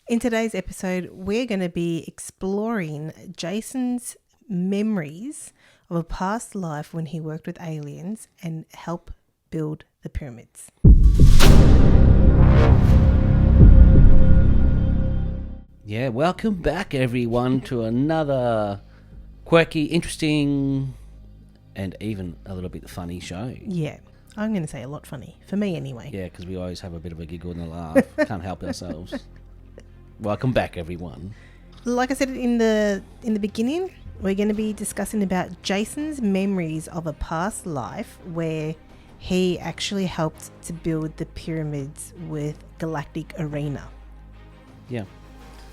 In today's episode, we're going to be exploring Jason's memories of a past life when he worked with aliens and helped build the pyramids. Yeah, welcome back everyone to another quirky, interesting, and even a little bit funny show. Yeah, I'm going to say a lot funny. For me anyway. Yeah, because we always have a bit of a giggle and a laugh. Can't help ourselves. Welcome back everyone. Like I said in the beginning, we're going to be discussing about Jason's memories of a past life where he actually helped to build the pyramids with Galactic Arena. Yeah.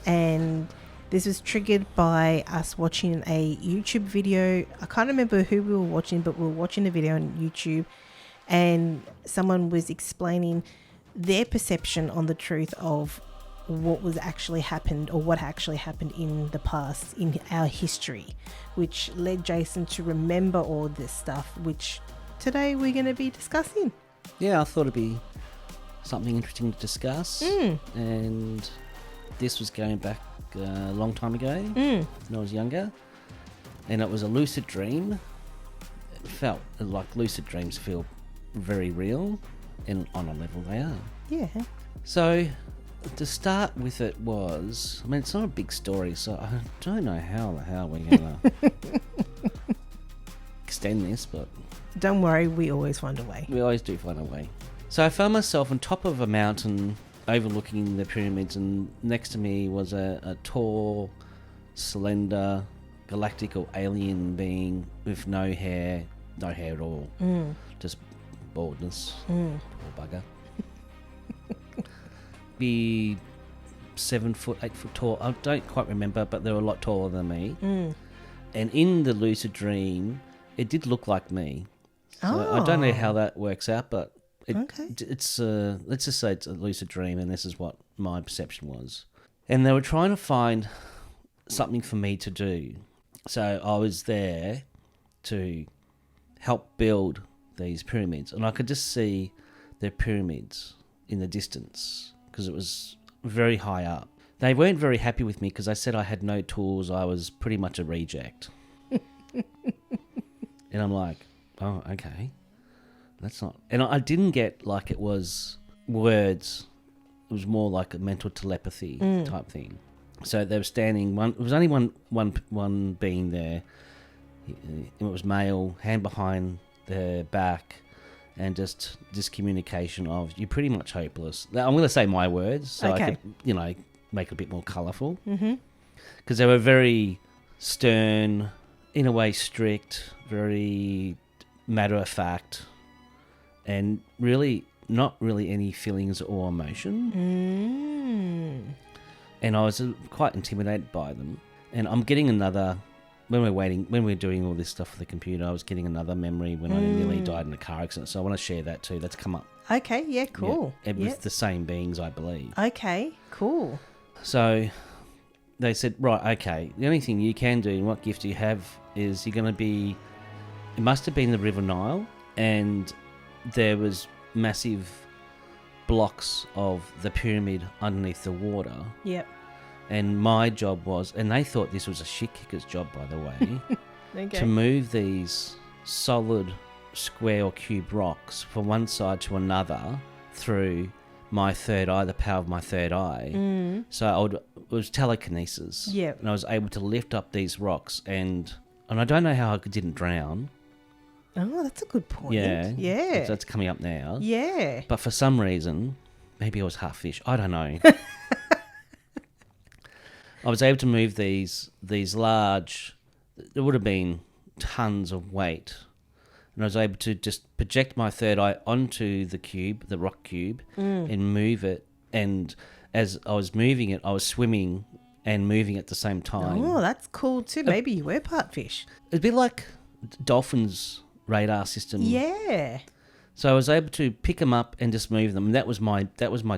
And this was triggered by us watching a YouTube video. I can't remember who we were watching, but we were watching a video on YouTube and someone was explaining their perception on the truth of what was actually happened or what actually happened in the past in our history, which led Jason to remember all this stuff, which today we're going to be discussing. Yeah, I thought it'd be something interesting to discuss. And this was going back a long time ago when I was younger. And it was a lucid dream. It felt like lucid dreams feel very real, and on a level they are. Yeah. So to start with, it was, I mean, it's not a big story, so I don't know how the hell we're going to extend this, but Don't worry, we always find a way. we always do find a way. So I found myself on top of a mountain overlooking the pyramids, and next to me was a tall, slender, galactic or alien being with no hair at all. Just baldness. Poor bugger. Be 7 foot, 8 foot tall. I don't quite remember, but they were a lot taller than me. And in the lucid dream, it did look like me. So I don't know how that works out, but it's let's just say it's a lucid dream, and this is what my perception was. And they were trying to find something for me to do. So I was there to help build these pyramids, and I could just see the pyramids in the distance because it was very high up. They weren't very happy with me because I said I had no tools. I was pretty much a reject. And I'm like, oh, okay. That's not... And I didn't get like it was words. It was more like a mental telepathy type thing. So they were standing... It was only one being there. It was male, hand behind their back, and just this communication of, you're pretty much hopeless. Now, I'm going to say my words so I could, make it a bit more colourful. Because they were very stern, in a way strict, very matter-of-fact, and really not really any feelings or emotion. And I was quite intimidated by them. And I'm getting another... When we're doing all this stuff for the computer, I was getting another memory when I nearly died in a car accident. So I want to share that too. That's come up. Okay, yeah, cool. Yeah, with the same beings, I believe. Okay, cool. So they said, right, okay, the only thing you can do and what gift you have is you're going to be... It must have been the River Nile, and there was massive blocks of the pyramid underneath the water. Yep. And my job was, and they thought this was a shit kicker's job, by the way, to move these solid square or cube rocks from one side to another through my third eye, the power of my third eye. So it was telekinesis. Yeah. And I was able to lift up these rocks, and I don't know how I didn't drown. Oh, that's a good point. Yeah. Yeah. So that's coming up now. Yeah. But for some reason, maybe I was half fish. I don't know. I was able to move these large, there would have been tons of weight. And I was able to just project my third eye onto the cube, the rock cube, and move it. And as I was moving it, I was swimming and moving at the same time. Oh, that's cool too. Maybe you were part fish. It'd be like dolphins' radar system. Yeah. So I was able to pick them up and just move them. And that was my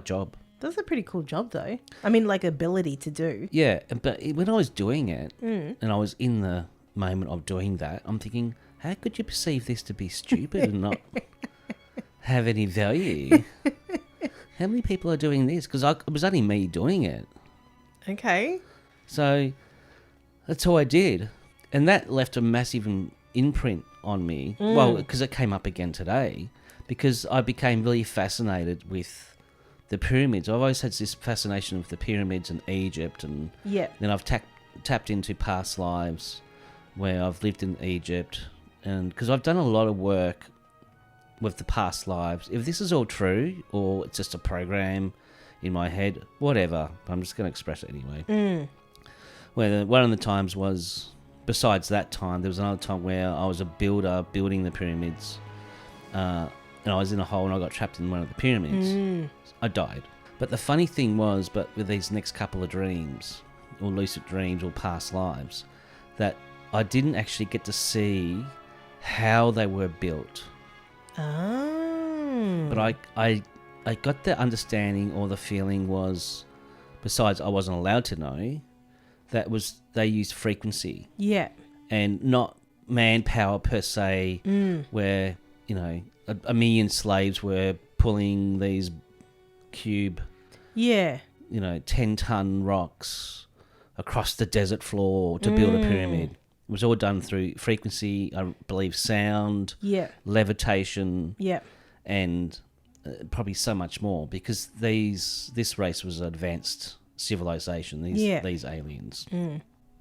job. That's a pretty cool job, though. I mean, like, ability to do. Yeah, but when I was doing it, and I was in the moment of doing that, I'm thinking, how could you perceive this to be stupid and not have any value? How many people are doing this? Because it was only me doing it. Okay. So that's all I did. And that left a massive imprint on me. Well, because it came up again today. Because I became really fascinated with the pyramids. I've always had this fascination with the pyramids and Egypt. And then I've tapped into past lives where I've lived in Egypt. And because I've done a lot of work with the past lives. If this is all true or it's just a program in my head, whatever. But I'm just going to express it anyway. Where one of the times was, besides that time, there was another time where I was a builder building the pyramids. And I was in a hole and I got trapped in one of the pyramids. I died. But the funny thing was, but with these next couple of dreams, or lucid dreams, or past lives, that I didn't actually get to see how they were built. Oh. But I got the understanding, or the feeling was, besides I wasn't allowed to know, that was they used frequency. Yeah. And not manpower per se, where, you know, a million slaves were pulling these cube, Yeah. 10-ton rocks across the desert floor to build a pyramid. It was all done through frequency, I believe, sound, levitation, and probably so much more, because this race was an advanced civilization, these aliens.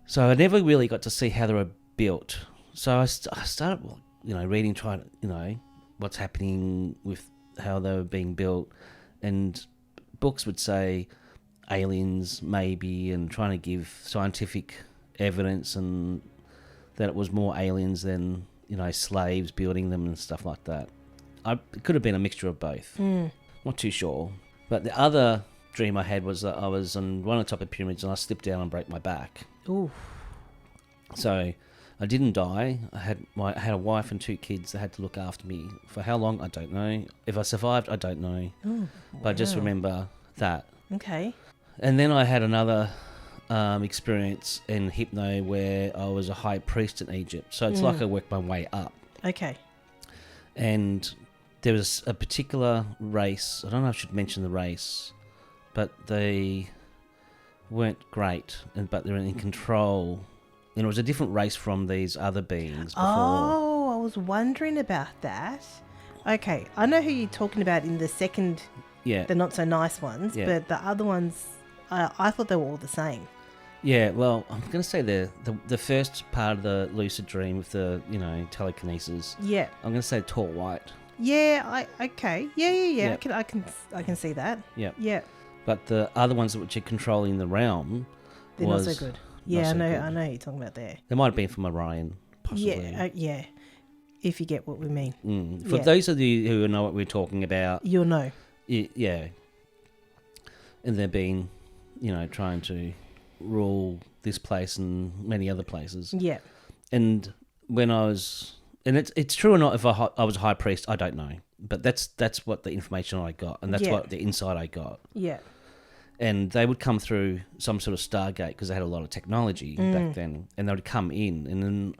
So I never really got to see how they were built. So I started, reading, trying, what's happening with how they were being built, and books would say aliens maybe, and trying to give scientific evidence, and that it was more aliens than slaves building them and stuff like that. It could have been a mixture of both. Not too sure. But the other dream I had was that I was on one of the top of pyramids and I slipped down and broke my back. Ooh. So I didn't die. I had a wife and 2 kids that had to look after me. For how long, I don't know. If I survived, I don't know. Oh, but I just remember that. Okay. And then I had another experience in hypno where I was a high priest in Egypt. So it's like I worked my way up. Okay. And there was a particular race. I don't know if I should mention the race, but they weren't great, but they were in control. And it was a different race from these other beings before. Oh, I was wondering about that. Okay, I know who you're talking about in the second, the not so nice ones, but the other ones, I thought they were all the same. Yeah, well, I'm going to say the first part of the lucid dream with the, telekinesis. Yeah. I'm going to say tall white. Yeah, okay. Yeah. Yep. I can see that. Yeah. Yeah. But the other ones which are controlling the realm, they're not so good. Yeah, good. I know who you're talking about there. They might have been from Orion, possibly. Yeah. If you get what we mean. For those of you who know what we're talking about, you'll know. Yeah. And they've been, trying to rule this place and many other places. Yeah. And when I was, and it's true or not, if I was a high priest, I don't know. But that's what the information I got, and that's what the insight I got. Yeah. And they would come through some sort of Stargate because they had a lot of technology back then, and they would come in, and then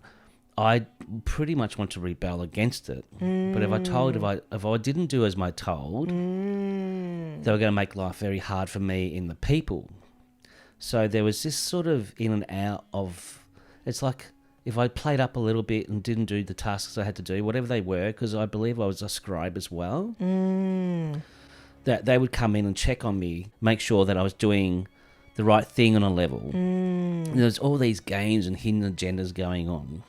I pretty much want to rebel against it. But if I didn't do as I told, they were going to make life very hard for me and the people. So there was this sort of in and out of, it's like if I played up a little bit and didn't do the tasks I had to do, whatever they were, because I believe I was a scribe as well, that they would come in and check on me, make sure that I was doing the right thing on a level. And there's all these games and hidden agendas going on.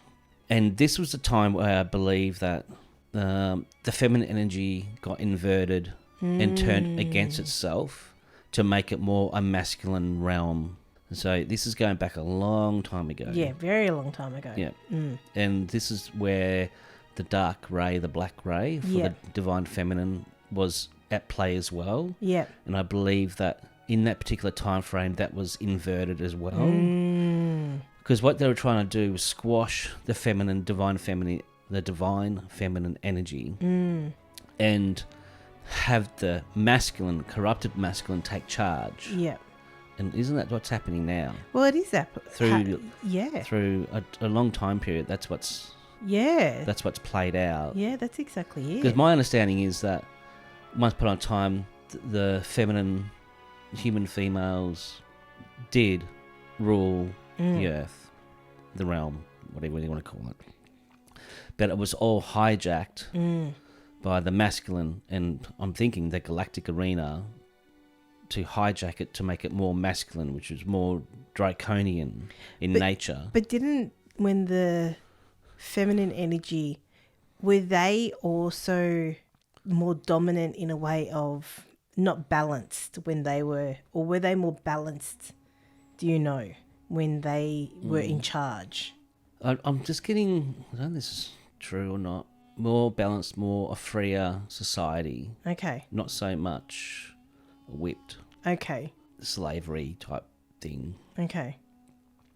And this was the time where I believe that the feminine energy got inverted and turned against itself to make it more a masculine realm. So this is going back a long time ago. Yeah, very long time ago. Yeah. And this is where the dark ray, the black ray for the divine feminine was at play as well. Yeah. And I believe that in that particular time frame that was inverted as well. Because what they were trying to do was squash the divine feminine energy and have the masculine, corrupted masculine take charge. Yeah. And isn't that what's happening now? Well, it is through a long time period. That's what's played out. Yeah, that's exactly it. Because my understanding is that once upon a time, the feminine human females did rule the earth, the realm, whatever you want to call it. But it was all hijacked by the masculine, and I'm thinking the galactic arena, to hijack it to make it more masculine, which is more draconian in nature. But when the feminine energy, were they also more dominant in a way of not balanced when they were, or were they more balanced, do you know, when they were in charge? I'm just getting, I don't know if this is true or not, more balanced, more a freer society. Okay. Not so much whipped. Okay. Slavery type thing. Okay.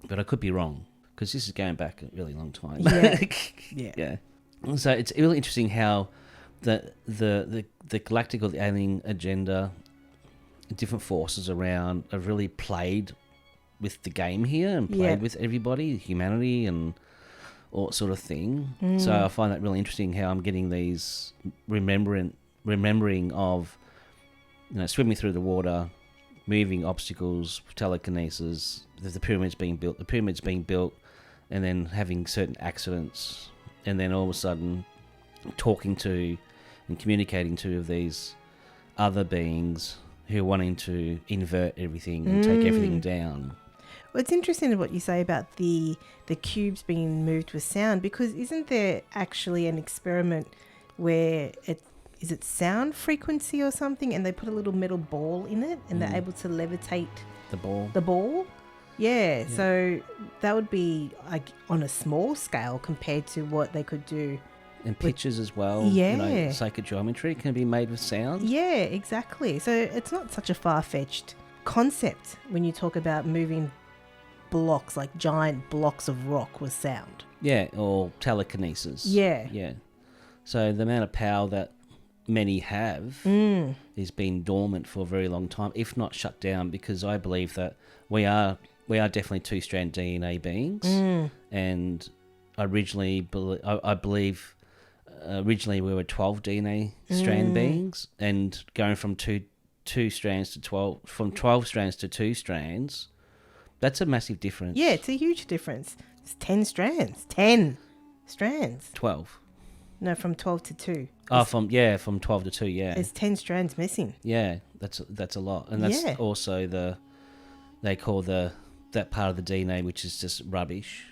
But I could be wrong, because this is going back a really long time. Yeah. Yeah. So it's really interesting how the galactic or the alien agenda, different forces around, have really played with the game here and played with everybody, humanity and all sort of thing. So I find that really interesting how I'm getting these remembering of, swimming through the water, moving obstacles, telekinesis, the pyramids being built, and then having certain accidents, and then all of a sudden talking to and communicating to these other beings who are wanting to invert everything and take everything down. Well, it's interesting what you say about the cubes being moved with sound, because isn't there actually an experiment where is it sound frequency or something, and they put a little metal ball in it and they're able to levitate The ball. the ball? Yeah, so that would be like on a small scale compared to what they could do. And pictures as well. Yeah. Psychogeometry can be made with sound. Yeah, exactly. So it's not such a far-fetched concept when you talk about moving blocks, like giant blocks of rock with sound. Yeah, or telekinesis. Yeah. Yeah. So the amount of power that many have has been dormant for a very long time, if not shut down, because I believe that we are definitely two-strand DNA beings, and I believe originally we were 12 DNA strand beings, and going from two strands to 12, from 12 strands to 2 strands, that's a massive difference. Yeah, it's a huge difference. It's 10 strands. 10 strands. 12. No, from 12 to 2. From 12 to 2, yeah. There's 10 strands missing. Yeah, that's a lot. And that's also they call that part of the DNA which is just rubbish,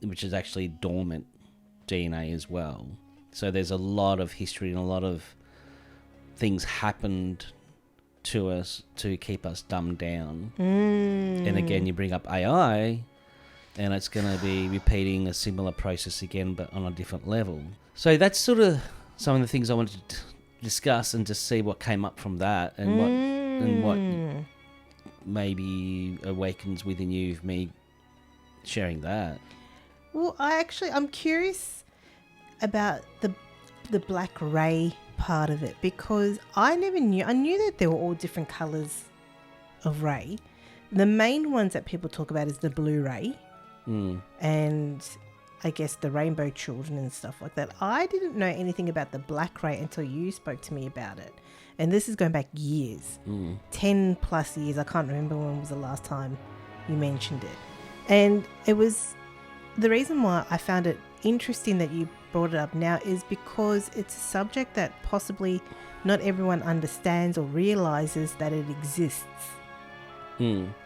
which is actually dormant DNA as well. So there's a lot of history and a lot of things happened to us to keep us dumbed down. And again, you bring up AI, and it's going to be repeating a similar process again, but on a different level. So that's sort of some of the things I wanted to discuss, and just see what came up from that, and what maybe awakens within you of me sharing that. Well, I'm curious about the black ray part of it, because I knew that there were all different colours of ray. The main ones that people talk about is the blue ray, and I guess the rainbow children and stuff like that. I didn't know anything about the black ray until you spoke to me about it. And this is going back years, 10 plus years. I can't remember when was the last time you mentioned it. And it was, the reason why I found it interesting that you brought it up now is because it's a subject that possibly not everyone understands or realizes that it exists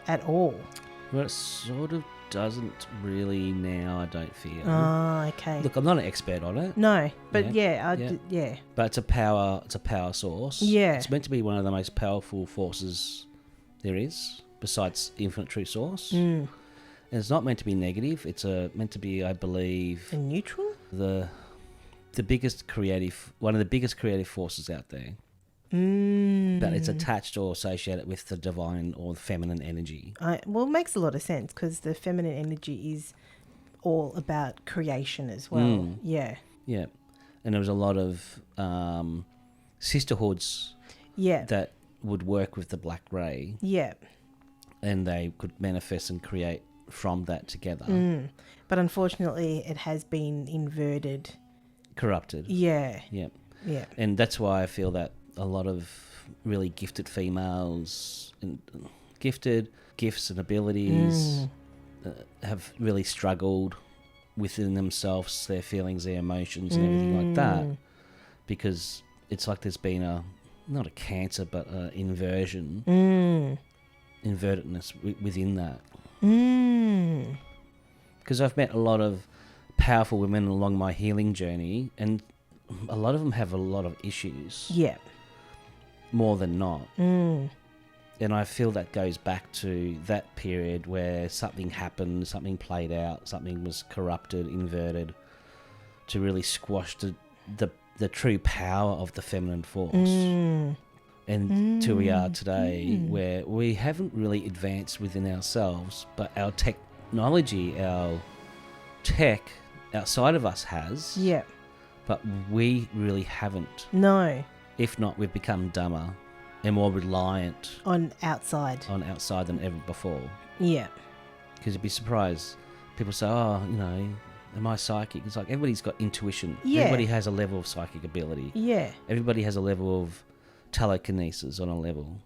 at all. Well, it sort of doesn't really now, I don't feel. Oh, okay. Look, I'm not an expert on it. No, but Yeah. yeah. But it's a power source. Yeah. It's meant to be one of the most powerful forces there is, besides infinite true source. And it's not meant to be negative. It's meant to be, I believe, A neutral? one of the biggest creative forces out there. But it's attached or associated with the divine or the feminine energy. Well, it makes a lot of sense, because the feminine energy is all about creation as well. Yeah. Yeah. And there was a lot of sisterhoods that would work with the black ray. Yeah. And they could manifest and create from that together. But unfortunately, it has been inverted. Corrupted. Yeah. Yeah. Yeah. And that's why I feel that a lot of really gifted females gifted gifts and abilities have really struggled within themselves, their feelings, their emotions, and everything like that, because it's like there's been not a cancer, but an inversion, invertedness within that. Because I've met a lot of powerful women along my healing journey, and a lot of them have a lot of issues. Yeah. More than not. And I feel that goes back to that period where something happened, something played out, something was corrupted, inverted, to really squash the true power of the feminine force. And to we are today, where we haven't really advanced within ourselves, but our technology, our tech outside of us has. Yeah. But we really haven't. No. If not, we've become dumber and more reliant on outside than ever before. Yeah. Because you'd be surprised. People say, oh, am I psychic? It's like everybody's got intuition. Yeah. Everybody has a level of psychic ability. Yeah. Everybody has a level of telekinesis on a level.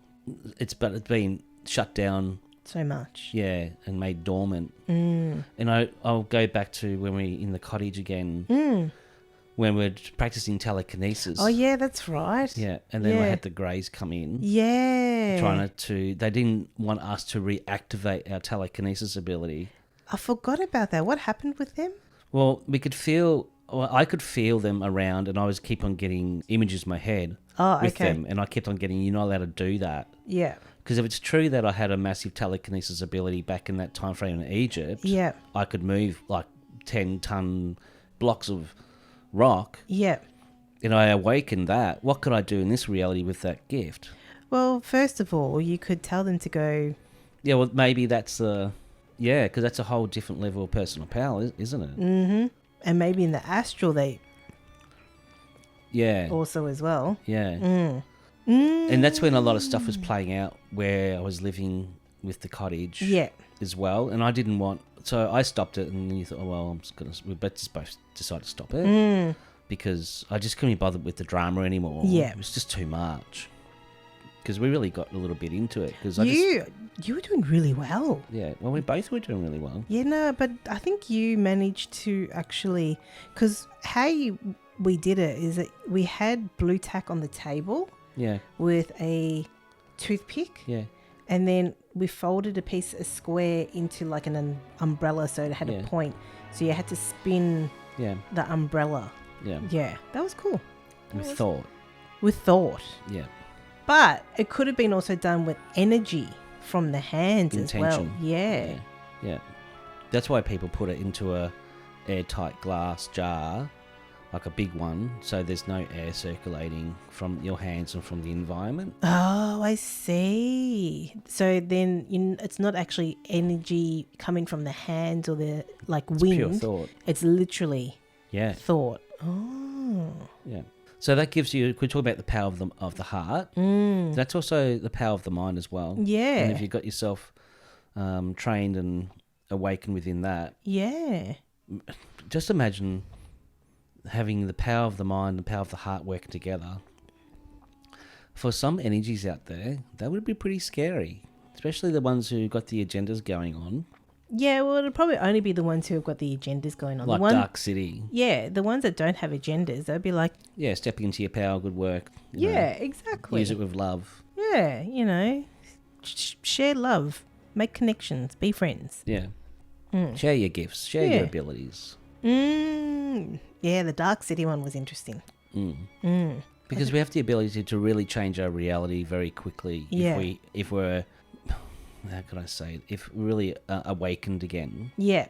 It's been shut down so much. Yeah, and made dormant. And I'll go back to when we in the cottage again. When we're practicing telekinesis. Oh, yeah, that's right. Yeah, and then we had the greys come in. Yeah. They didn't want us to reactivate our telekinesis ability. I forgot about that. What happened with them? Well, I could feel them around, and I was keep on getting images in my head with them, and I kept on getting, you're not allowed to do that. Yeah. Because if it's true that I had a massive telekinesis ability back in that time frame in Egypt, I could move like 10-ton blocks of rock. Yeah. And I awakened that. What could I do in this reality with that gift? Well, first of all, you could tell them to go... Yeah, well, maybe that's because that's a whole different level of personal power, isn't it? Mm-hmm. And maybe in the astral they... Yeah. Also as well. Yeah. And that's when a lot of stuff was playing out where I was living with the cottage as well. And I didn't want... So I stopped it, and you thought, oh, well, we just both decided to stop it because I just couldn't be bothered with the drama anymore. Yeah. It was just too much. Because we really got a little bit into it. Cause you were doing really well. Yeah, well, we both were doing really well. Yeah, no, but I think you managed to actually... Because we did it is that we had blue tack on the table with a toothpick. Yeah. And then we folded a square into like an umbrella, so it had a point. So you had to spin the umbrella. Yeah. Yeah, that was cool. With thought. With thought. Yeah. But it could have been also done with energy from the hands Intention. as well. Yeah. Yeah. That's why people put it into a airtight glass jar, like a big one, so there's no air circulating from your hands and from the environment. Oh, I see. So then it's not actually energy coming from the hands or the wind. Pure thought. It's literally thought. Oh. Yeah. So that gives you, we talk about the power of the heart. That's also the power of the mind as well. Yeah. And if you've got yourself trained and awakened within that. Yeah. Just imagine having the power of the mind and the power of the heart working together. For some energies out there, that would be pretty scary, especially the ones who got the agendas going on. Yeah, well, it'll probably only be the ones who have got the agendas going on. Like Dark City. Yeah, the ones that don't have agendas, they'll be like... Yeah, stepping into your power, good work. Exactly. Use it with love. Yeah, share love, make connections, be friends. Yeah. Share your gifts, share your abilities. Yeah, the Dark City one was interesting. Because we have the ability to really change our reality very quickly if we're, how can I say it, if we're really awakened again. Yeah,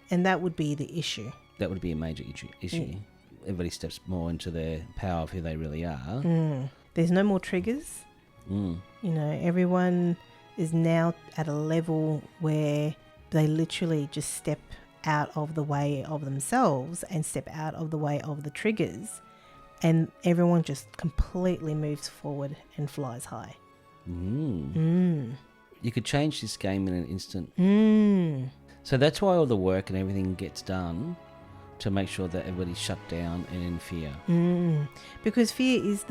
and that would be the issue. That would be a major issue. Everybody steps more into their power of who they really are. There's no more triggers. Everyone is now at a level where they literally just step out of the way of themselves and step out of the way of the triggers, and everyone just completely moves forward and flies high. You could change this game in an instant. So that's why all the work and everything gets done, to make sure that everybody's shut down and in fear. Because fear is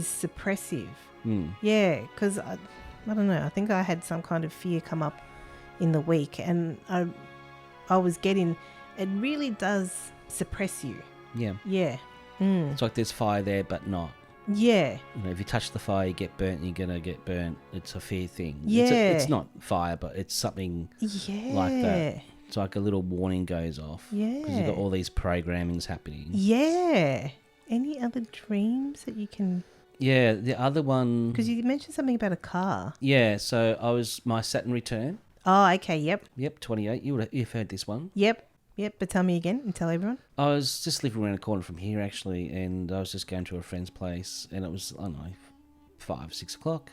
suppressive. Yeah, because I don't know. I think I had some kind of fear come up in the week, and I was getting. It really does suppress you. Yeah. Yeah. It's like there's fire there, but not. Yeah. You know, if you touch the fire, you get burnt, and you're going to get burnt. It's a fear thing. Yeah. It's not fire, but it's something like that. It's like a little warning goes off. Yeah. Because you've got all these programmings happening. Yeah. Any other dreams that you can... Yeah, the other one... Because you mentioned something about a car. Yeah, so I was... My Saturn return. Oh, okay, yep. Yep, 28. You've heard this one. Yep, but tell me again and tell everyone. I was just living around the corner from here, actually, and I was just going to a friend's place, and it was, I don't know, 5, 6 o'clock.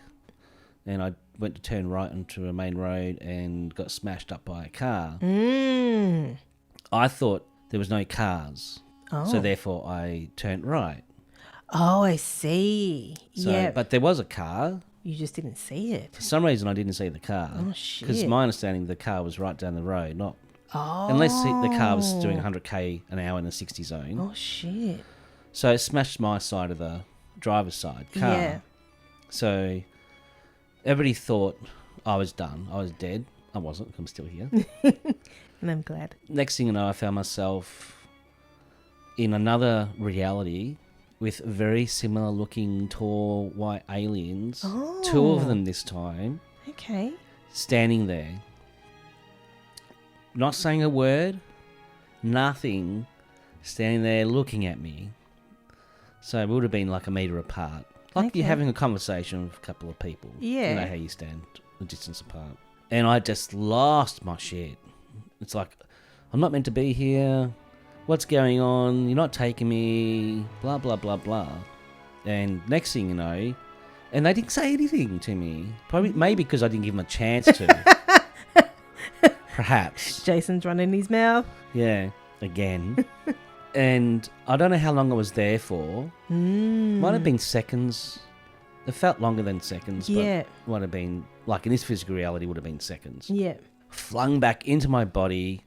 And I went to turn right onto a main road and got smashed up by a car. I thought there was no cars, so therefore I turned right. Oh, I see. So, yeah. But there was a car. You just didn't see it. For some reason, I didn't see the car. Oh, shit. Because my understanding, the car was right down the road, not... Oh. Unless the car was doing 100k an hour in the 60 zone. Oh, shit. So it smashed my side of the driver's side car. Yeah. So everybody thought I was done. I was dead. I wasn't. I'm still here. And I'm glad. Next thing you know, I found myself in another reality with very similar looking tall white aliens. Oh. 2 of them this time. Okay. Standing there. Not saying a word. Nothing. Standing there looking at me. So it would have been like a metre apart. Like you're having a conversation with a couple of people. Yeah. You know how you stand a distance apart. And I just lost my shit. It's like, I'm not meant to be here. What's going on? You're not taking me. Blah, blah, blah, blah. And next thing you know, and they didn't say anything to me. Maybe because I didn't give them a chance to. Perhaps. Jason's running his mouth. Yeah, again. And I don't know how long I was there for. Might have been seconds. It felt longer than seconds, Yeah. but might have been, like in this physical reality, would have been seconds. Yeah. Flung back into my body,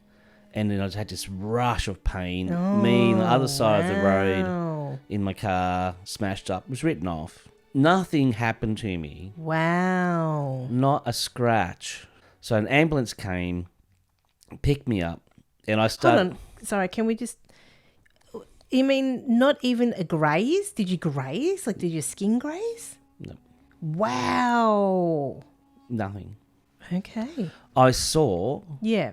and then I just had this rush of pain. Oh, Me on the other side of the road, in my car, smashed up, was written off. Nothing happened to me. Wow. Not a scratch. So an ambulance came, picked me up, and I started... Hold on. Sorry, can we just... You mean not even a graze? Did you graze? Like, did your skin graze? No. Wow. Nothing. Okay. I saw... Yeah.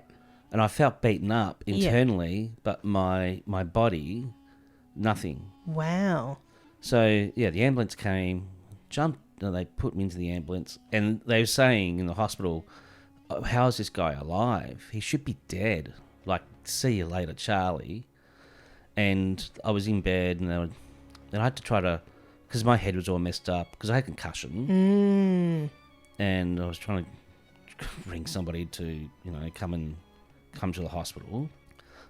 And I felt beaten up internally, but my body, nothing. Wow. So, yeah, the ambulance came, they put me into the ambulance, and they were saying in the hospital, oh, how is this guy alive? He should be dead. Like, see you later, Charlie. And I was in bed, and I had to try to, because my head was all messed up, because I had concussion. And I was trying to ring somebody to, come to the hospital.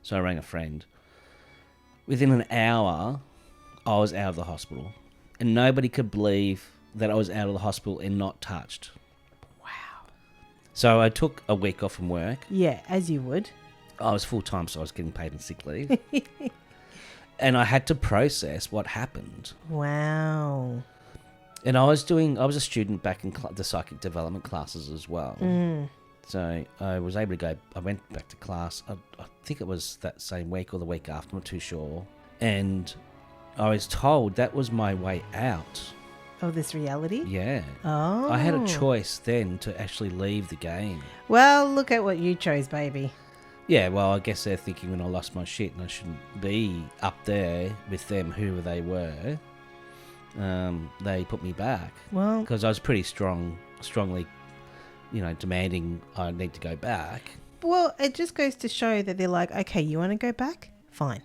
So I rang a friend. Within an hour, I was out of the hospital. And nobody could believe that I was out of the hospital and not touched. Wow. So I took a week off from work. Yeah, as you would. I was full-time, so I was getting paid in sick leave. And I had to process what happened. Wow. And I was a student back in the psychic development classes as well. So I was able to go, I went back to class, I think it was that same week or the week after, I'm not too sure. And I was told that was my way out. Of this reality? Yeah. Oh. I had a choice then to actually leave the game. Well, look at what you chose, baby. Yeah, well, I guess they're thinking when I lost my shit and I shouldn't be up there with them, whoever they were, they put me back. Well, because I was pretty strongly, demanding I need to go back. Well, it just goes to show that they're like, okay, you want to go back? Fine.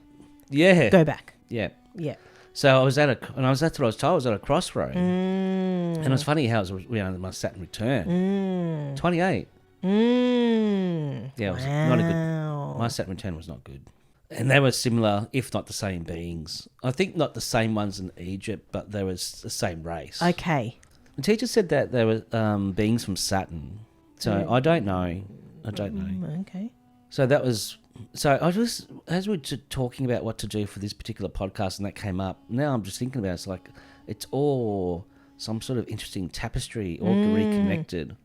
Yeah. Go back. Yeah. Yeah. So that's what I was told. I was at a crossroad. And it was funny how it was, my Saturn return. 28. Yeah, it was not a good. My Saturn return was not good. And they were similar, if not the same beings. I think not the same ones in Egypt, but they was the same race. Okay. The teacher said that there were beings from Saturn. So I don't know. Okay. So that was... So I just... As we were talking about what to do for this particular podcast and that came up, now I'm just thinking about it, it's like... It's all some sort of interesting tapestry all reconnected.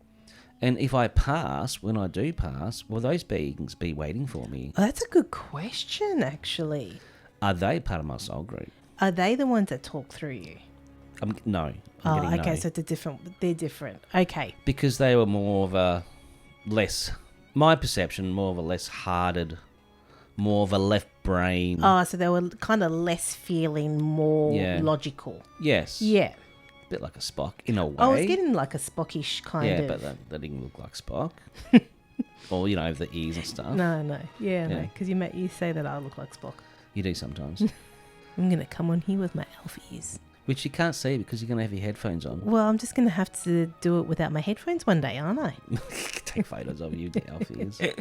And if I pass, when I do pass, will those beings be waiting for me? Oh, that's a good question, actually. Are they part of my soul group? Are they the ones that talk through you? No. Oh, getting okay, no. so they're different. Okay. Because they were more of a less, my perception, more of a less hearted, more of a left brain. Oh, so they were kind of less feeling, more logical. Yes. Yeah. A bit like a Spock, in a way. I was getting like a Spockish kind of. Yeah, but that didn't look like Spock. Or, the ears and stuff. No. Yeah, no. Because you say that I look like Spock. You do sometimes. I'm going to come on here with my elf ears. Which you can't see because you're going to have your headphones on. Well, I'm just going to have to do it without my headphones one day, aren't I? Take photos of you, the elf ears. Your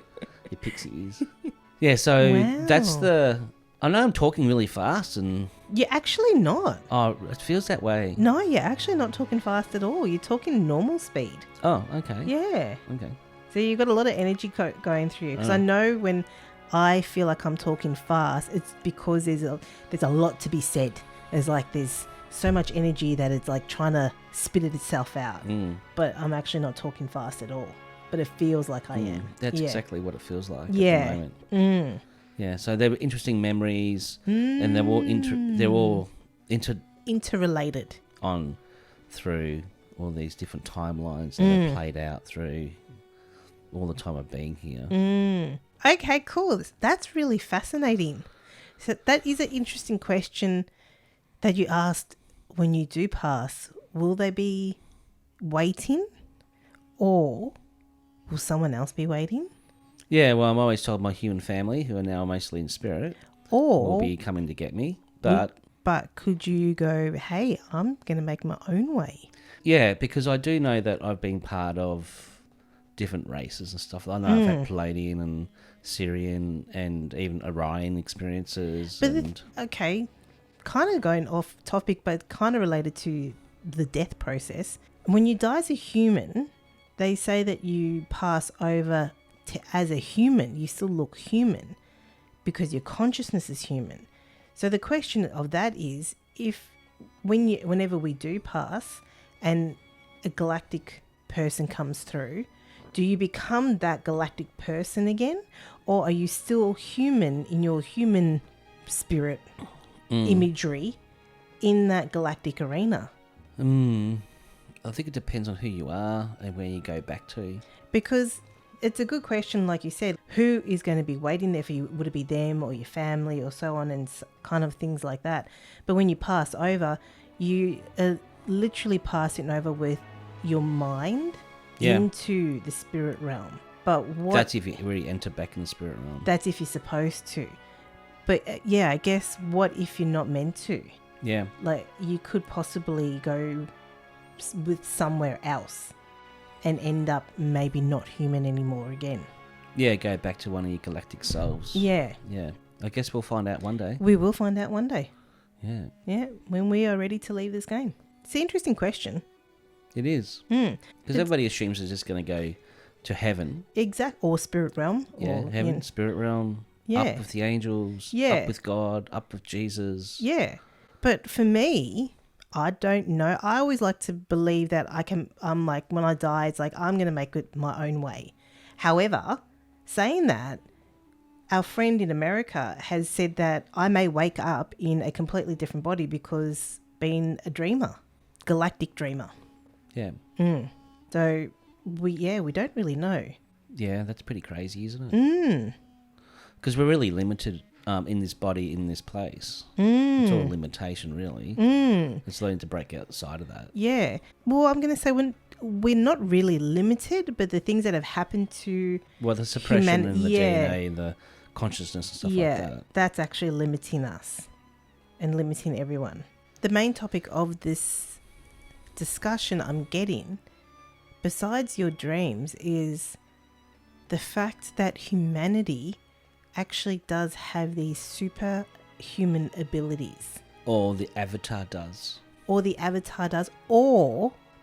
pixie ears. Yeah, so that's the... I know I'm talking really fast and... You're actually not. Oh, it feels that way. No, you're actually not talking fast at all. You're talking normal speed. Oh, okay. Yeah. Okay. So you've got a lot of energy going through you. Because I know when I feel like I'm talking fast, it's because there's a lot to be said. There's so much energy that it's like trying to spit it itself out. But I'm actually not talking fast at all. But it feels like I am. That's exactly what it feels like at the moment. Yeah, so there were interesting memories, and they're all interrelated on through all these different timelines that are played out through all the time of being here. Okay, cool. That's really fascinating. So that is an interesting question that you asked when you do pass. Will they be waiting, or will someone else be waiting? Yeah, well, I'm always told my human family, who are now mostly in spirit, will be coming to get me. But could you go, hey, I'm going to make my own way? Yeah, because I do know that I've been part of different races and stuff. I know I've had Palladian and Syrian and even Orion experiences. But okay, kind of going off topic, but kind of related to the death process. When you die as a human, they say that you pass over as a human. You still look human because your consciousness is human. So the question of that is, whenever we do pass and a galactic person comes through, do you become that galactic person again, or are you still human in your human spirit imagery in that galactic arena? I think it depends on who you are and where you go back to. Because it's a good question, like you said. Who is going to be waiting there for you? Would it be them or your family or so on, and kind of things like that? But when you pass over, you are literally passing over with your mind into the spirit realm. But that's if you really enter back in the spirit realm. That's if you're supposed to. But I guess what if you're not meant to? Yeah. Like you could possibly go with somewhere else and end up maybe not human anymore again. Yeah, go back to one of your galactic selves. Yeah. Yeah. I guess we'll find out one day. We will find out one day. Yeah. Yeah, when we are ready to leave this game. It's an interesting question. It is. Because everybody assumes it's just going to go to heaven. Or spirit realm. Yeah, or, heaven, spirit realm. Yeah. Up with the angels. Yeah. Up with God. Up with Jesus. Yeah. But for me, I don't know. I always like to believe that I'm like, when I die, it's like, I'm going to make it my own way. However, saying that, our friend in America has said that I may wake up in a completely different body because being a dreamer, galactic dreamer. Yeah. So we don't really know. Yeah, that's pretty crazy, isn't it? Because we're really limited in this body, in this place. It's all a limitation, really. It's learning to break outside of that. Yeah. Well, I'm going to say we're not really limited, but the things that have happened to the suppression and the DNA and the consciousness and stuff like that. That's actually limiting us and limiting everyone. The main topic of this discussion I'm getting, besides your dreams, is the fact that humanity actually does have these superhuman abilities. Or the avatar does. Or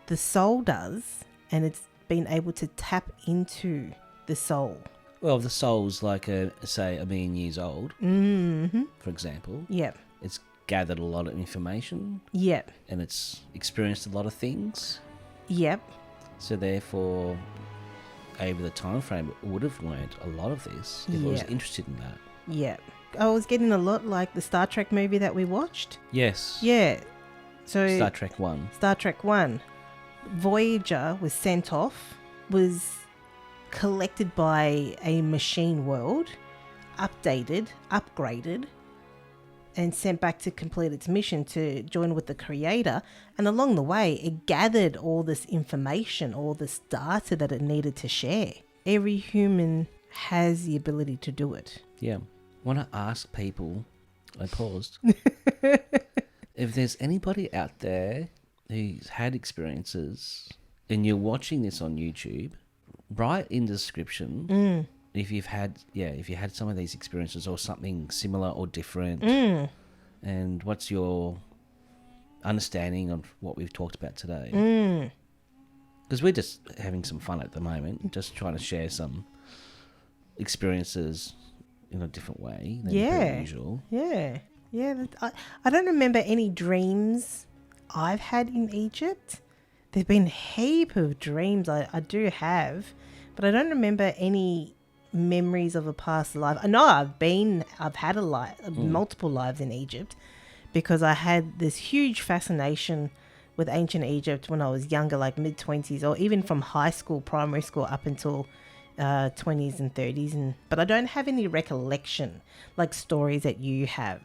the soul does, and it's been able to tap into the soul. Well, the soul's like, say, 1 million years old, for example. Yeah. It's gathered a lot of information Yep. and it's experienced a lot of things. Yep. So therefore, over the time frame, it would have learned a lot of this if it was Yeah. interested in that. Yep. I was getting a lot like the Star Trek movie that we watched. Yes. Yeah. So Star Trek 1. Star Trek 1. Voyager was sent off, was collected by a machine world, updated, upgraded, and sent back to complete its mission to join with the creator. And along the way, it gathered all this information, all this data that it needed to share. Every human has the ability to do it. Yeah. Want to ask people, I paused, if there's anybody out there who's had experiences and you're watching this on YouTube, write in the description if you've had some of these experiences or something similar or different, and what's your understanding of what we've talked about today. Because we're just having some fun at the moment, just trying to share some experiences in a different way than per usual. Yeah. I don't remember any dreams I've had in Egypt. There's been a heap of dreams I do have, but I don't remember any memories of a past life. I know I've had a life, multiple lives in Egypt, because I had this huge fascination with ancient Egypt when I was younger, like mid-20s, or even from high school, primary school, up until 20s and 30s. But I don't have any recollection, like stories that you have.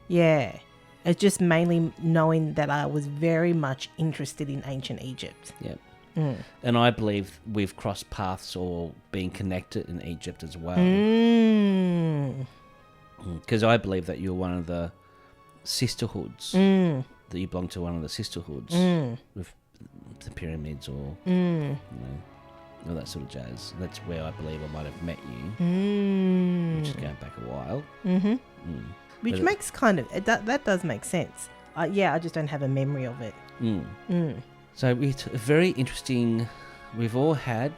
Yeah. It's just mainly knowing that I was very much interested in ancient Egypt. Yep. And I believe we've crossed paths or been connected in Egypt as well. Because I believe that you're one of the sisterhoods, that you belong to one of the sisterhoods with the pyramids or, you know, all that sort of jazz. That's where I believe I might have met you, which is going back a while. Which But makes that does make sense. I just don't have a memory of it. So it's very interesting. We've all had,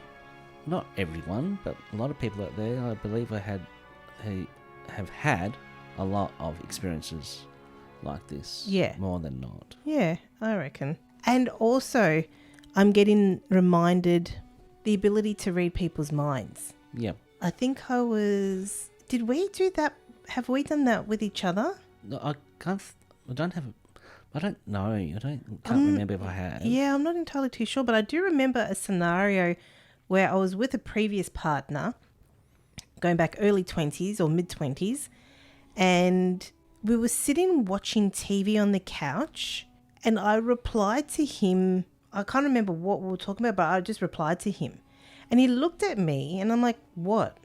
not everyone, but a lot of people out there, I believe, have had a lot of experiences like this. Yeah. More than not. Yeah, I reckon. And also, I'm getting reminded the ability to read people's minds. Yeah. I think did we do that? Have we done that with each other? No, I don't know. Can't remember if I have. Yeah, I'm not entirely too sure, but I do remember a scenario where I was with a previous partner, going back early 20s or mid 20s, and we were sitting watching TV on the couch, and I replied to him. I can't remember what we were talking about, but I just replied to him, and he looked at me, and I'm like, "What?"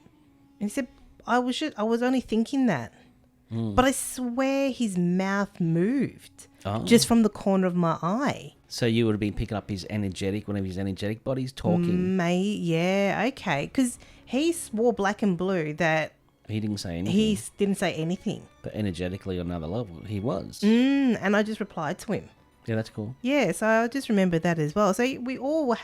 And he said, I was only thinking that. But I swear his mouth moved just from the corner of my eye. So you would have been picking up his energetic, whenever his energetic body's talking. Yeah, okay. Because he swore black and blue that He didn't say anything. he didn't say anything. But energetically on another level, he was. And I just replied to him. Yeah, that's cool. Yeah, so I just remember that as well. So we all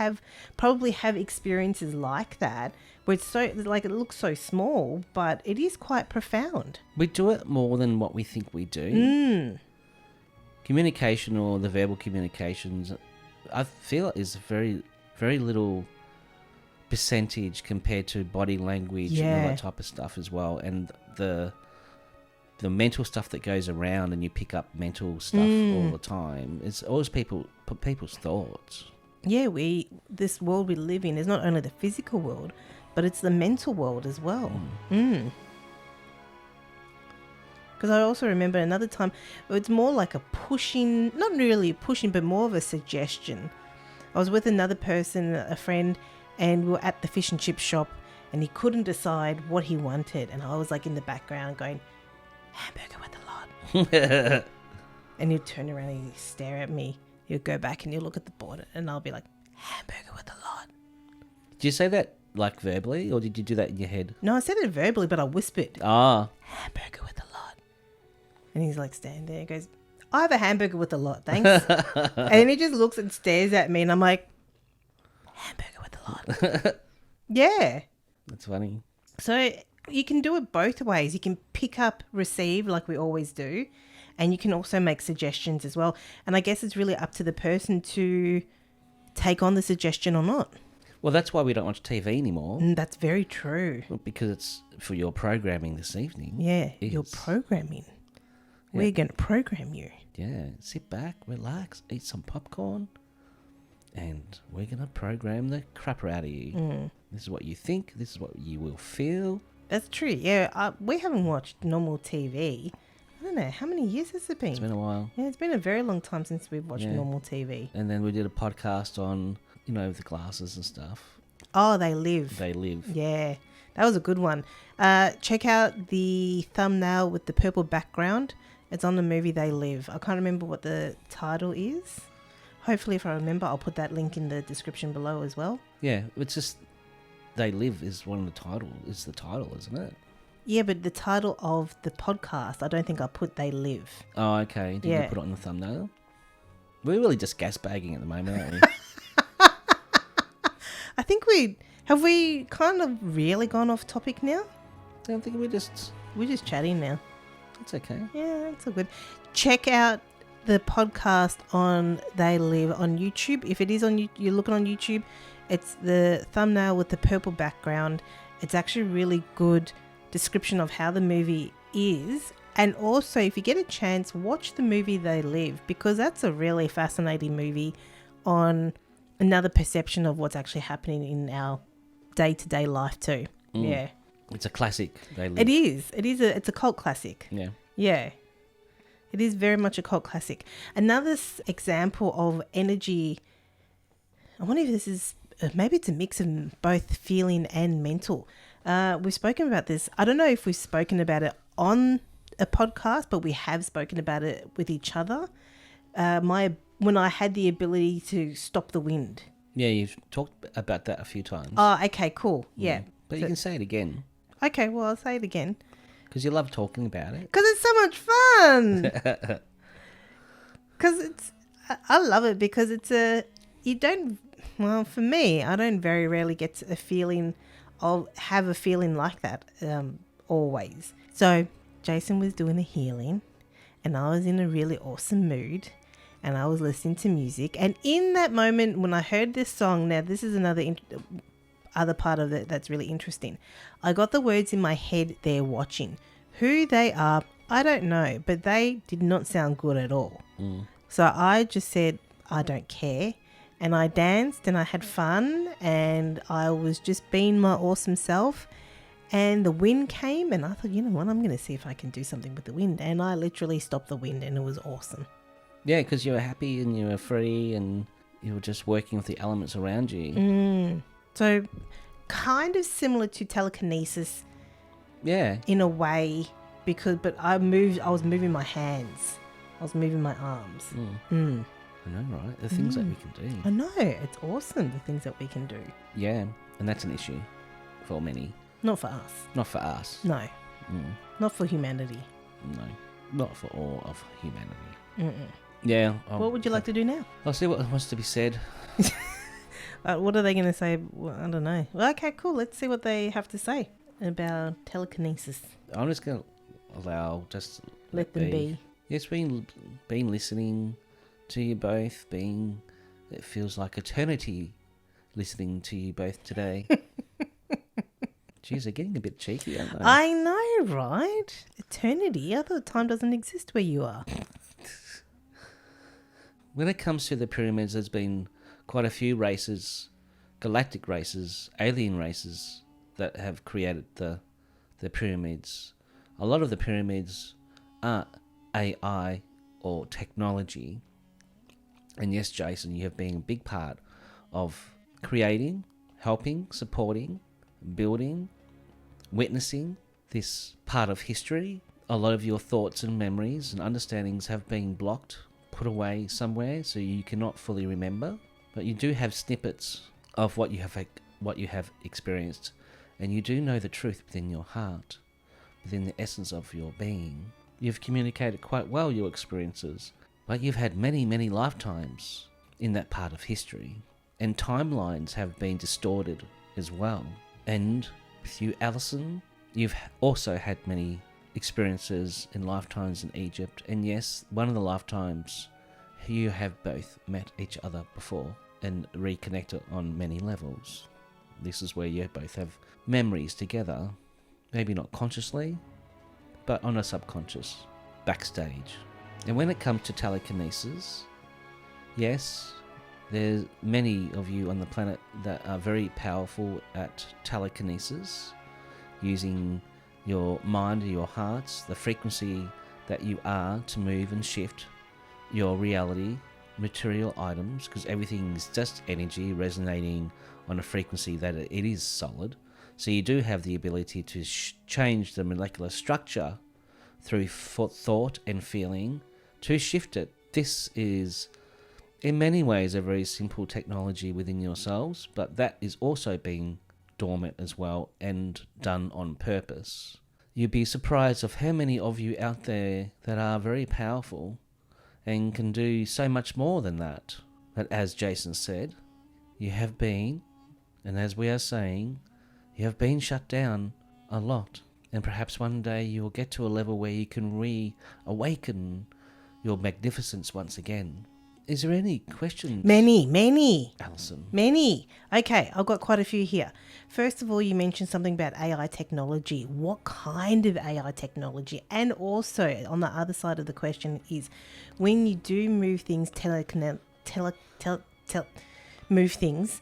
probably have experiences like that, where it's so, like, it looks so small, but it is quite profound. We do it more than what we think we do. Communication, or the verbal communications, I feel is very, very little percentage compared to body language and all that type of stuff as well. And the mental stuff that goes around, and you pick up mental stuff all the time. It's always people's thoughts. Yeah, this world we live in is not only the physical world, but it's the mental world as well. Because I also remember another time, it's more like a pushing, not really a pushing, but more of a suggestion. I was with another person, a friend, and we were at the fish and chip shop, and he couldn't decide what he wanted. And I was like in the background going, hamburger with a lot. And he'd turn around and he'd stare at me. He'd go back and he'd look at the board, and I'll be like, hamburger with a lot. Did you say that like verbally, or did you do that in your head? No, I said it verbally, but I whispered. Hamburger with a lot. And he's like standing there and goes, I have a hamburger with a lot, thanks. And then he just looks and stares at me, and I'm like, hamburger with a lot. Yeah. That's funny. So you can do it both ways. You can pick up, receive, like we always do. And you can also make suggestions as well. And I guess it's really up to the person to take on the suggestion or not. Well, that's why we don't watch TV anymore. That's very true. Well, because it's for your programming this evening. Yeah, your programming. Yeah. We're going to program you. Yeah, sit back, relax, eat some popcorn, and we're going to program the crap out of you. This is what you think. This is what you will feel. That's true. Yeah, we haven't watched normal TV. I don't know. How many years has it been? It's been a while. Yeah, it's been a very long time since we've watched normal TV. And then we did a podcast on, the glasses and stuff. Oh, They Live. They Live. Yeah, that was a good one. Check out the thumbnail with the purple background. It's on the movie They Live. I can't remember what the title is. Hopefully, if I remember, I'll put that link in the description below as well. Yeah, it's just They Live is one of the title. Is the title, isn't it? Yeah, but the title of the podcast, I don't think I put They Live. Oh, okay. Did you put it on the thumbnail? We're really just gasbagging at the moment, aren't we? I think have we kind of really gone off topic now? I don't think we're just chatting now. It's okay. Yeah, it's all good. Check out the podcast on They Live on YouTube. If it is on you're looking on YouTube, it's the thumbnail with the purple background. It's actually a really good description of how the movie is. And also, if you get a chance, watch the movie They Live, because that's a really fascinating movie on another perception of what's actually happening in our day-to-day life too. Yeah. It's a classic. They Live. It is. It's a cult classic. Yeah. Yeah. It is very much a cult classic. Another example of energy, I wonder if this is, maybe it's a mix of both feeling and mental. We've spoken about this. I don't know if we've spoken about it on a podcast, but we have spoken about it with each other. When I had the ability to stop the wind. Yeah, you've talked about that a few times. Oh, okay, cool. Yeah. But you can say it again. Okay, well, I'll say it again. Because you love talking about it. Because it's so much fun. Because I love it because for me, I don't very rarely get a feeling, have a feeling like that always. So Jayson was doing a healing and I was in a really awesome mood and I was listening to music. And in that moment when I heard this song, now this is another other part of it that's really interesting. I got the words in my head, they're watching. Who they are, I don't know, but they did not sound good at all. So I just said, I don't care. And I danced and I had fun and I was just being my awesome self. And the wind came and I thought, you know what, I'm going to see if I can do something with the wind. And I literally stopped the wind and it was awesome. Yeah, because you were happy and you were free and you were just working with the elements around you. So kind of similar to telekinesis. Yeah. In a way, but I was moving my hands. I was moving my arms. I know, right? The things that we can do. I know. It's awesome, the things that we can do. Yeah, and that's an issue for many. Not for us. Not for us. No. Not for humanity. No. Not for all of humanity. Yeah. What would you like to do now? I'll see what wants to be said. What are they going to say? Well, I don't know. Well, okay, cool. Let's see what they have to say about telekinesis. I'm just going to let them be. Yes, been listening to you both. It feels like eternity listening to you both today. Jeez, they're getting a bit cheeky, aren't they? I know, right? Eternity. I thought time doesn't exist where you are. When it comes to the pyramids, there's been quite a few races, galactic races, alien races that have created the pyramids. A lot of the pyramids are AI or technology. And yes, Jayson, you have been a big part of creating, helping, supporting, building, witnessing this part of history. A lot of your thoughts and memories and understandings have been blocked, put away somewhere, so you cannot fully remember. But you do have snippets of what you have experienced, and you do know the truth within your heart, within the essence of your being. You've communicated quite well your experiences, but you've had many, many lifetimes in that part of history, and timelines have been distorted as well. And with you, Allison, you've also had many experiences in lifetimes in Egypt. And yes, one of the lifetimes you have both met each other before and reconnected on many levels. This is where you both have memories together, maybe not consciously, but on a subconscious backstage. And when it comes to telekinesis, yes, there's many of you on the planet that are very powerful at telekinesis, using your mind, your hearts, the frequency that you are to move and shift your reality, material items, because everything's just energy resonating on a frequency that it is solid. So you do have the ability to change the molecular structure through thought and feeling to shift it. This is in many ways a very simple technology within yourselves, but that is also being dormant as well and done on purpose. You'd be surprised of how many of you out there that are very powerful and can do so much more than that. But as Jayson said, you have been, and as we are saying, you have been shut down a lot. And perhaps one day you will get to a level where you can reawaken your magnificence once again. Is there any questions? Many. Allison. Many. Okay, I've got quite a few here. First of all, you mentioned something about AI technology. What kind of AI technology? And also, on the other side of the question is, when you do move things, move things,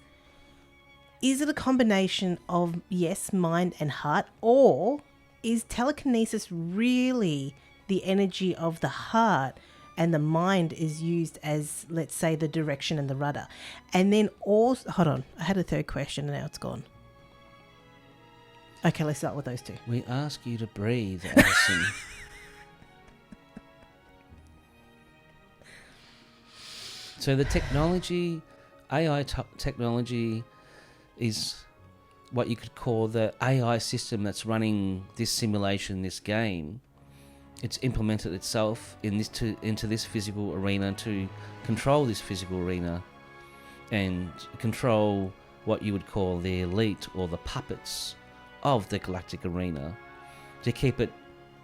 is it a combination of, yes, mind and heart, or is telekinesis really the energy of the heart and the mind is used as, let's say, the direction and the rudder? And then also, hold on, I had a third question and now it's gone. Okay, let's start with those two. We ask you to breathe, Allison. So the technology, AI technology, is what you could call the AI system that's running this simulation, this game. It's implemented itself into this physical arena to control this physical arena and control what you would call the elite or the puppets of the galactic arena, to keep it,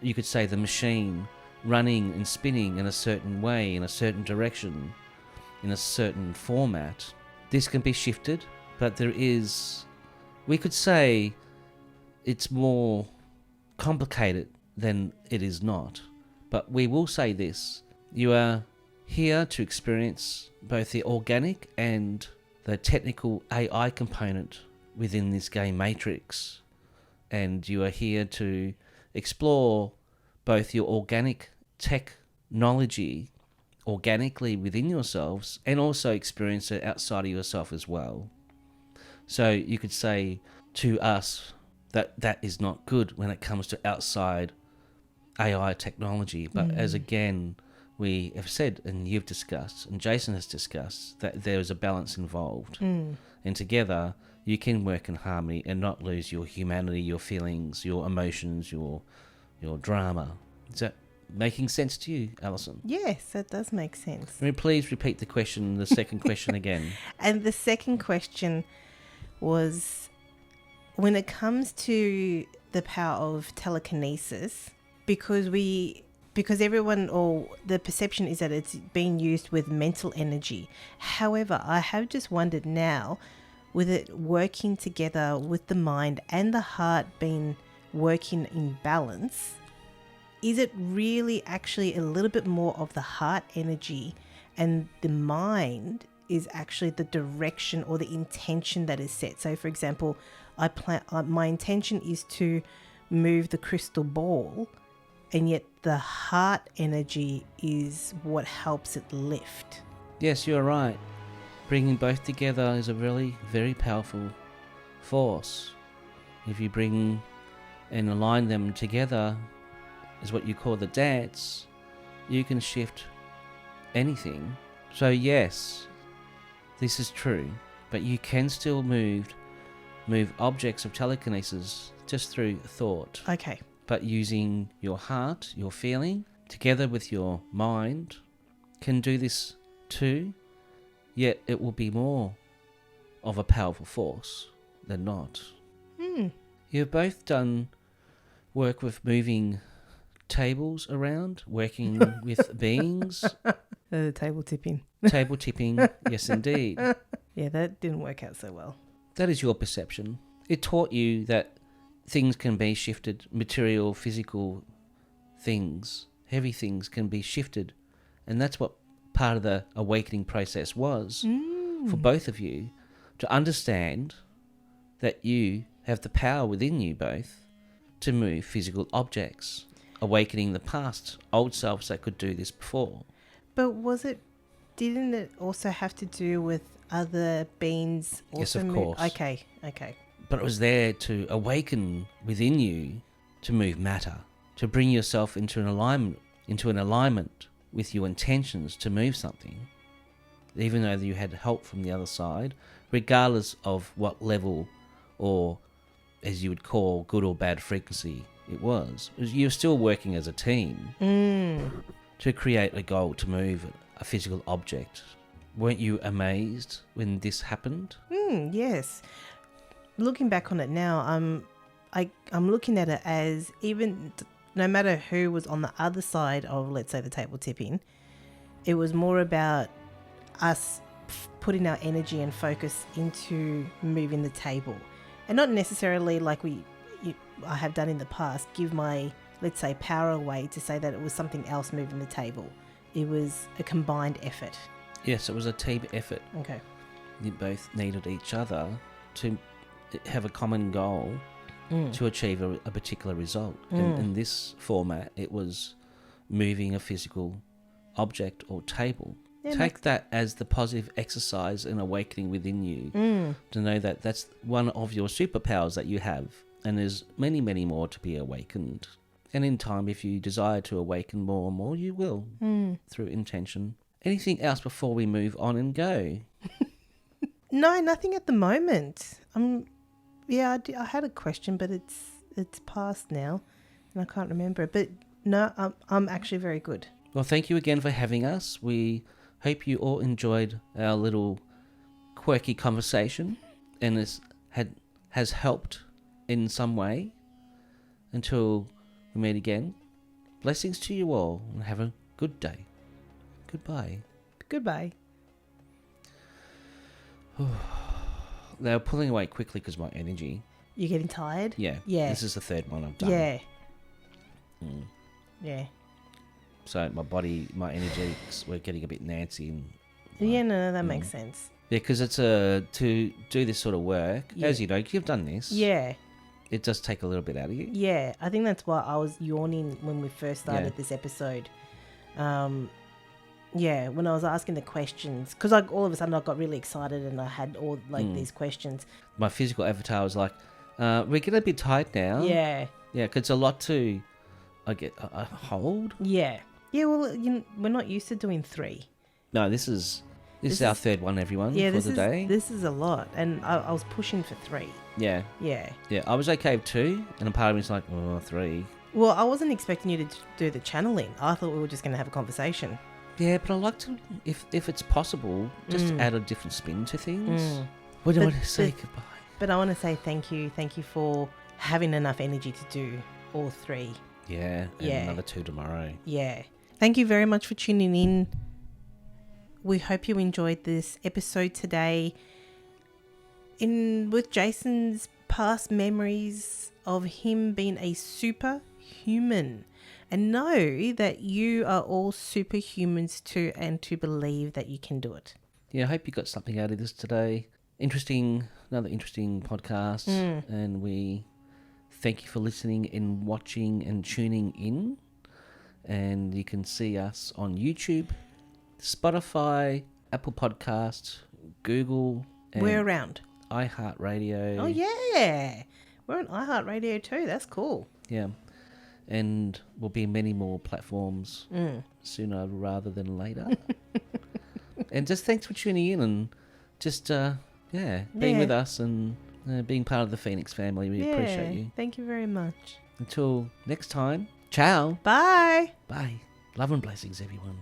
you could say, the machine running and spinning in a certain way, in a certain direction, in a certain format. This can be shifted, but there is, we could say, it's more complicated than it is not. But we will say this: you are here to experience both the organic and the technical AI component within this game matrix, and you are here to explore both your organic technology organically within yourselves and also experience it outside of yourself as well. So you could say to us that that is not good when it comes to outside AI technology. But as again, we have said, and you've discussed, and Jayson has discussed, that there is a balance involved. And together, you can work in harmony and not lose your humanity, your feelings, your emotions, your drama. Is that making sense to you, Allison? Yes, that does make sense. Can you please repeat the second question again? And the second question was, when it comes to the power of telekinesis, because everyone, or the perception is that it's being used with mental energy. However, I have just wondered now, with it working together with the mind and the heart being working in balance, is it really actually a little bit more of the heart energy and the mind is actually the direction or the intention that is set? So for example, my intention is to move the crystal ball, and yet the heart energy is what helps it lift. Yes, you're right. Bringing both together is a really very powerful force. If you bring and align them together, is what you call the dance, you can shift anything. So yes, this is true, but you can still move objects of telekinesis just through thought. Okay. But using your heart, your feeling, together with your mind, can do this too, yet it will be more of a powerful force than not. You've both done work with moving tables around, working with beings, The table tipping. table tipping. Yes, indeed. Yeah, that didn't work out so well. That is your perception. It taught you that things can be shifted, material, physical things, heavy things can be shifted. And that's what part of the awakening process was for both of you, to understand that you have the power within you both to move physical objects, awakening the past, old selves that could do this before. But didn't it also have to do with other beings also? Yes, of course. Okay. But it was there to awaken within you to move matter, to bring yourself into an alignment with your intentions to move something, even though you had help from the other side, regardless of what level or, as you would call, good or bad frequency it was. You're still working as a team to create a goal to move a physical object. Weren't you amazed when this happened? Yes. Looking back on it now, I'm looking at it as no matter who was on the other side of, let's say, the table tipping, it was more about us putting our energy and focus into moving the table, and not necessarily like I have done in the past, give my, let's say, power away to say that it was something else moving the table. It was a combined effort. Yes, it was a team effort. Okay. You both needed each other to have a common goal to achieve a particular result. In this format, it was moving a physical object or table. Yeah, take that as the positive exercise and awakening within you to know that that's one of your superpowers that you have, and there's many, many more to be awakened. And in time, if you desire to awaken more and more, you will through intention. Anything else before we move on and go? No, nothing at the moment. I had a question, but it's past now, and I can't remember it. But no, I'm actually very good. Well, thank you again for having us. We hope you all enjoyed our little quirky conversation, and this has helped in some way. Until we meet again, blessings to you all, and have a good day. Goodbye. Goodbye. They were pulling away quickly because of my energy. You're getting tired? Yeah. This is the third one I've done. Yeah. Yeah. So my body, my energy, we're getting a bit Nancy. And yeah, no, that makes sense. Yeah, because it's to do this sort of work, as you know, you've done this. Yeah. It does take a little bit out of you. Yeah, I think that's why I was yawning when we first started this episode. Yeah, when I was asking the questions, because like all of a sudden I got really excited and I had all these questions. My physical avatar was like, we're getting a bit tight now. Yeah. Yeah, because it's a lot to, hold. Yeah. Yeah, well, we're not used to doing 3. No, this is our third one, everyone, for the day. This is a lot, and I was pushing for 3. Yeah. Yeah. Yeah, I was okay with 2, and a part of me was like, 3. Well, I wasn't expecting you to do the channeling. I thought we were just going to have a conversation. Yeah, but I like to, if it's possible, just add a different spin to things. We don't want to say goodbye. But I want to say thank you. Thank you for having enough energy to do all 3. Yeah, and another 2 tomorrow. Yeah. Thank you very much for tuning in. We hope you enjoyed this episode today. With Jayson's past memories of him being a superhuman. And know that you are all superhumans too, and to believe that you can do it. Yeah, I hope you got something out of this today. Another interesting podcast. And we thank you for listening and watching and tuning in. And you can see us on YouTube, Spotify, Apple Podcasts, Google. And we're around. iHeartRadio. Oh, yeah. We're on iHeartRadio too. That's cool. Yeah. And will be many more platforms sooner rather than later. And just thanks for tuning in and just, being with us and being part of the Phoenix family. We appreciate you. Thank you very much. Until next time, ciao. Bye. Bye. Love and blessings, everyone.